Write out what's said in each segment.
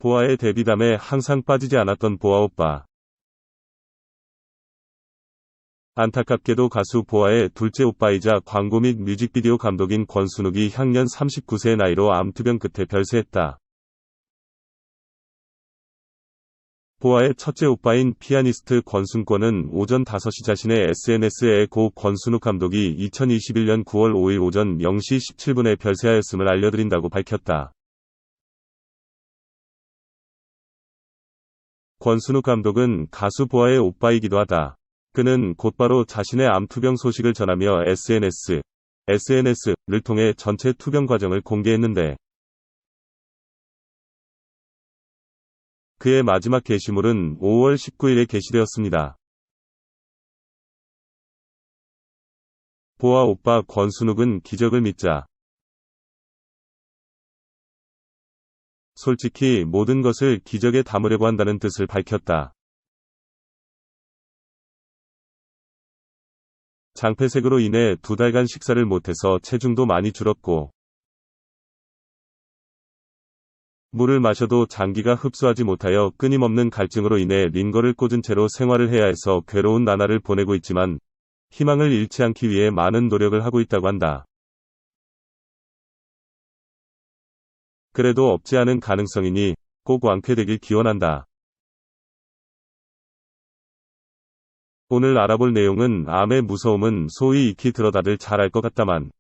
보아의 데뷔담에 항상 빠지지 않았던 보아 오빠. 안타깝게도 가수 보아의 둘째 오빠이자 광고 및 뮤직비디오 감독인 권순욱이 향년 39세의 나이로 암투병 끝에 별세했다. 보아의 첫째 오빠인 피아니스트 권순권은 오전 5시 자신의 SNS에 고 권순욱 감독이 2021년 9월 5일 오전 0시 17분에 별세하였음을 알려드린다고 밝혔다. 권순욱 감독은 가수 보아의 오빠이기도 하다. 그는 곧바로 자신의 암투병 소식을 전하며 SNS를 통해 전체 투병 과정을 공개했는데 그의 마지막 게시물은 5월 19일에 게시되었습니다. 보아 오빠 권순욱은 기적을 믿자. 솔직히 모든 것을 기적에 담으려고 한다는 뜻을 밝혔다. 장폐색으로 인해 2달간 식사를 못해서 체중도 많이 줄었고 물을 마셔도 장기가 흡수하지 못하여 끊임없는 갈증으로 인해 링거를 꽂은 채로 생활을 해야 해서 괴로운 나날을 보내고 있지만 희망을 잃지 않기 위해 많은 노력을 하고 있다고 한다. 그래도 없지 않은 가능성이니 꼭 완쾌되길 기원한다. 오늘 알아볼 내용은 암의 무서움은 소위 익히 들어 다들 잘 알 것 같다만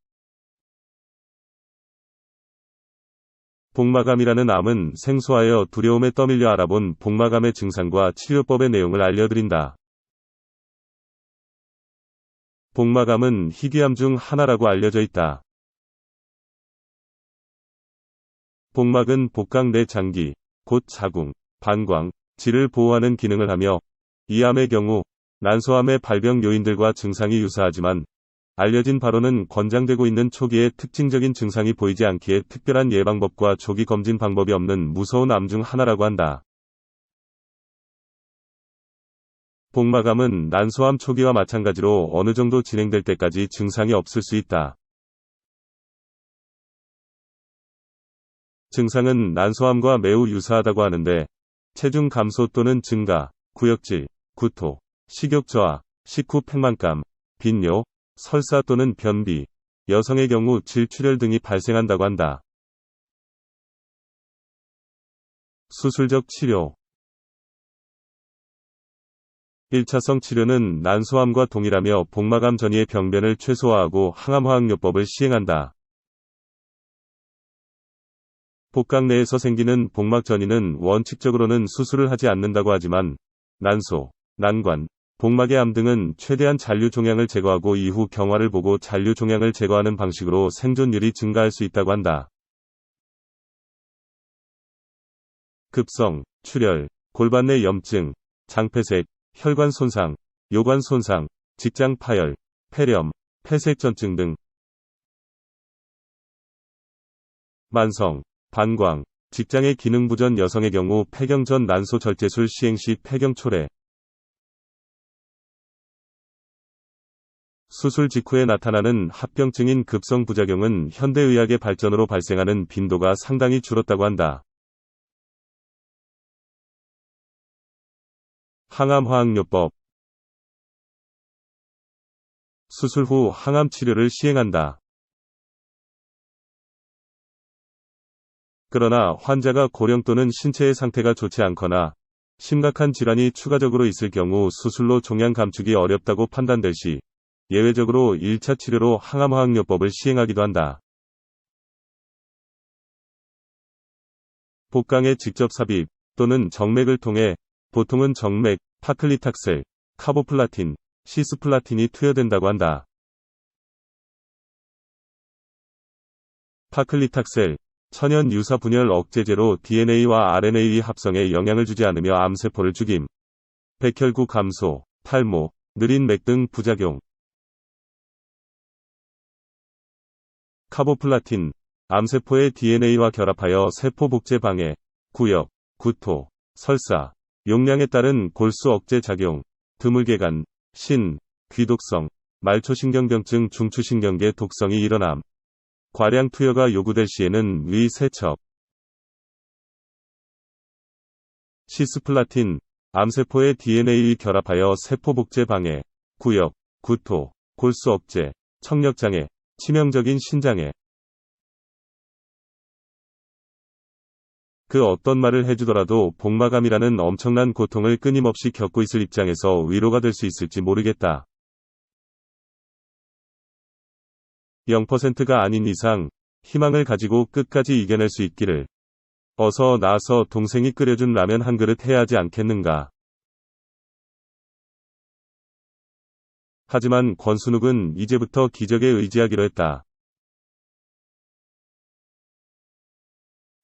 복마감이라는 암은 생소하여 두려움에 떠밀려 알아본 복마감의 증상과 치료법의 내용을 알려드린다. 복마감은 희귀암 중 하나라고 알려져 있다. 복막은 복강 내 장기, 곧 자궁, 방광, 질을 보호하는 기능을 하며 이 암의 경우 난소암의 발병 요인들과 증상이 유사하지만 알려진 바로는 권장되고 있는 초기에 특징적인 증상이 보이지 않기에 특별한 예방법과 조기 검진 방법이 없는 무서운 암 중 하나라고 한다. 복마감은 난소암 초기와 마찬가지로 어느 정도 진행될 때까지 증상이 없을 수 있다. 증상은 난소암과 매우 유사하다고 하는데 체중 감소 또는 증가, 구역질, 구토, 식욕 저하, 식후 팽만감, 빈뇨, 설사 또는 변비, 여성의 경우 질출혈 등이 발생한다고 한다. 수술적 치료 1차성 치료는 난소암과 동일하며 복마감 전이의 병변을 최소화하고 항암화학요법을 시행한다. 복강 내에서 생기는 복막 전이는 원칙적으로는 수술을 하지 않는다고 하지만 난소, 난관, 복막의 암 등은 최대한 잔류 종양을 제거하고 이후 경화를 보고 잔류 종양을 제거하는 방식으로 생존율이 증가할 수 있다고 한다. 급성, 출혈, 골반 내 염증, 장폐색, 혈관 손상, 요관 손상, 직장 파열, 폐렴, 폐색전증 등 만성, 방광, 직장의 기능 부전 여성의 경우 폐경 전 난소 절제술 시행 시 폐경 초래 수술 직후에 나타나는 합병증인 급성 부작용은 현대의학의 발전으로 발생하는 빈도가 상당히 줄었다고 한다. 항암화학요법 수술 후 항암 치료를 시행한다. 그러나 환자가 고령 또는 신체의 상태가 좋지 않거나 심각한 질환이 추가적으로 있을 경우 수술로 종양 감축이 어렵다고 판단될 시 예외적으로 1차 치료로 항암화학요법을 시행하기도 한다. 복강의 직접 삽입 또는 정맥을 통해 보통은 정맥, 파클리탁셀, 카보플라틴, 시스플라틴이 투여된다고 한다. 파클리탁셀, 천연 유사 분열 억제제로 DNA와 RNA 합성에 영향을 주지 않으며 암세포를 죽임, 백혈구 감소, 탈모, 느린 맥 등 부작용. 카보플라틴, 암세포의 DNA와 결합하여 세포 복제 방해, 구역, 구토, 설사, 용량에 따른 골수 억제 작용, 드물개간, 신, 귀독성, 말초신경병증 중추신경계 독성이 일어남. 과량 투여가 요구될 시에는 위 세척, 시스플라틴, 암세포의 DNA를 결합하여 세포 복제 방해, 구역, 구토, 골수 억제, 청력장애, 치명적인 신장애. 그 어떤 말을 해주더라도 복마감이라는 엄청난 고통을 끊임없이 겪고 있을 입장에서 위로가 될 수 있을지 모르겠다. 0%가 아닌 이상 희망을 가지고 끝까지 이겨낼 수 있기를. 어서 나아서 동생이 끓여준 라면 한 그릇 해야 하지 않겠는가. 하지만 권순욱은 이제부터 기적에 의지하기로 했다.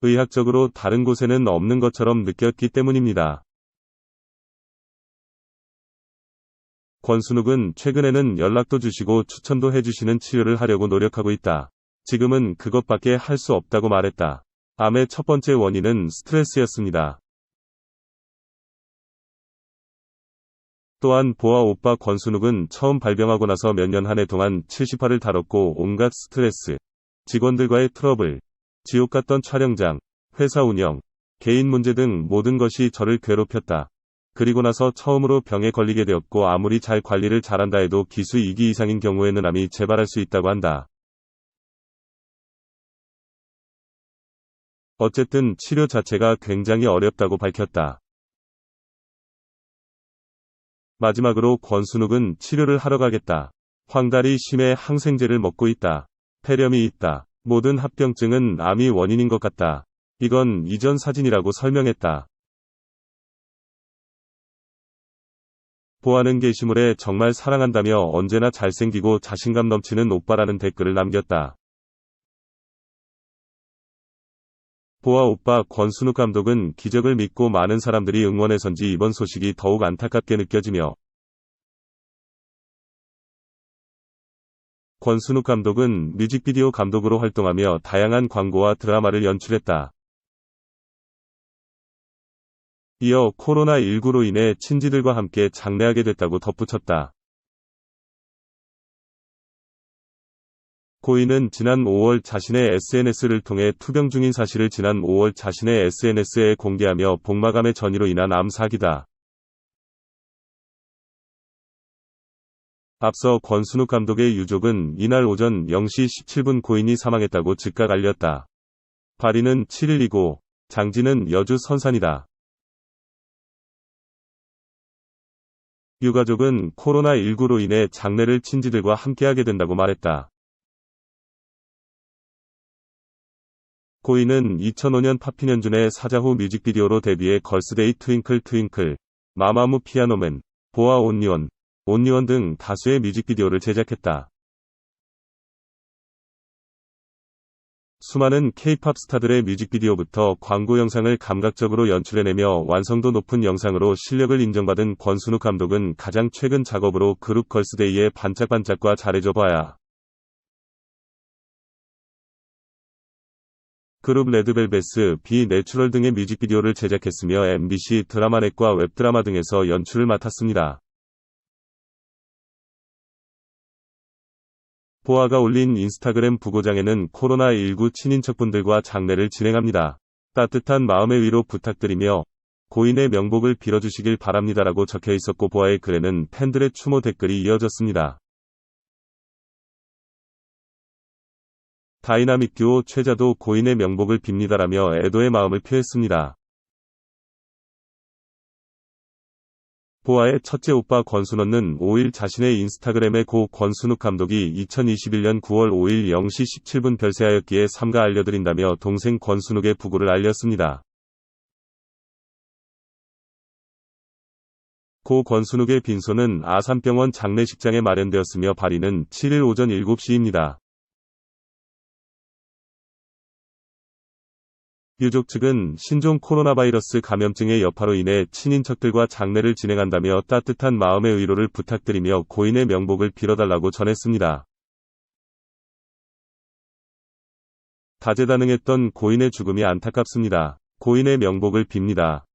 의학적으로 다른 곳에는 없는 것처럼 느꼈기 때문입니다. 권순욱은 최근에는 연락도 주시고 추천도 해주시는 치료를 하려고 노력하고 있다. 지금은 그것밖에 할 수 없다고 말했다. 암의 첫 번째 원인은 스트레스였습니다. 또한 보아 오빠 권순욱은 처음 발병하고 나서 몇 년 한 해 동안 70화를 다뤘고 온갖 스트레스, 직원들과의 트러블, 지옥 같던 촬영장, 회사 운영, 개인 문제 등 모든 것이 저를 괴롭혔다. 그리고 나서 처음으로 병에 걸리게 되었고 아무리 잘 관리를 잘한다 해도 기수 2기 이상인 경우에는 암이 재발할 수 있다고 한다. 어쨌든 치료 자체가 굉장히 어렵다고 밝혔다. 마지막으로 권순욱은 치료를 하러 가겠다. 황달이 심해 항생제를 먹고 있다. 폐렴이 있다. 모든 합병증은 암이 원인인 것 같다. 이건 이전 사진이라고 설명했다. 보아는 게시물에 정말 사랑한다며 언제나 잘생기고 자신감 넘치는 오빠라는 댓글을 남겼다. 보아 오빠 권순욱 감독은 기적을 믿고 많은 사람들이 응원해선지 이번 소식이 더욱 안타깝게 느껴지며 권순욱 감독은 뮤직비디오 감독으로 활동하며 다양한 광고와 드라마를 연출했다. 이어 코로나19로 인해 친지들과 함께 장례하게 됐다고 덧붙였다. 고인은 지난 5월 자신의 SNS를 통해 투병 중인 사실을 지난 5월 자신의 SNS에 공개하며 복마감의 전이로 인한 암 사기다. 앞서 권순욱 감독의 유족은 이날 오전 0시 17분 고인이 사망했다고 즉각 알렸다. 발인은 7일이고 장지는 여주 선산이다. 유가족은 코로나19로 인해 장례를 친지들과 함께하게 된다고 말했다. 고인은 2005년 파피년준의 사자후 뮤직비디오로 데뷔해 걸스데이 트윙클 트윙클, 마마무 피아노맨, 보아 온리원 등 다수의 뮤직비디오를 제작했다. 수많은 K-팝 스타들의 뮤직비디오부터 광고 영상을 감각적으로 연출해내며 완성도 높은 영상으로 실력을 인정받은 권순욱 감독은 가장 최근 작업으로 그룹 걸스데이의 반짝반짝과 잘해줘 봐야, 그룹 레드벨벳스, 비 내추럴 등의 뮤직비디오를 제작했으며 MBC 드라마넷과 웹드라마 등에서 연출을 맡았습니다. 보아가 올린 인스타그램 부고장에는 코로나19 친인척분들과 장례를 진행합니다. 따뜻한 마음의 위로 부탁드리며 고인의 명복을 빌어주시길 바랍니다라고 적혀 있었고 보아의 글에는 팬들의 추모 댓글이 이어졌습니다. 다이나믹 듀오 최자도 고인의 명복을 빕니다라며 애도의 마음을 표했습니다. 보아의 첫째 오빠 권순원은 5일 자신의 인스타그램에 고 권순욱 감독이 2021년 9월 5일 0시 17분 별세하였기에 삼가 알려드린다며 동생 권순욱의 부고를 알렸습니다. 고 권순욱의 빈소는 아산병원 장례식장에 마련되었으며 발인은 7일 오전 7시입니다. 유족 측은 신종 코로나 바이러스 감염증의 여파로 인해 친인척들과 장례를 진행한다며 따뜻한 마음의 위로를 부탁드리며 고인의 명복을 빌어달라고 전했습니다. 다재다능했던 고인의 죽음이 안타깝습니다. 고인의 명복을 빕니다.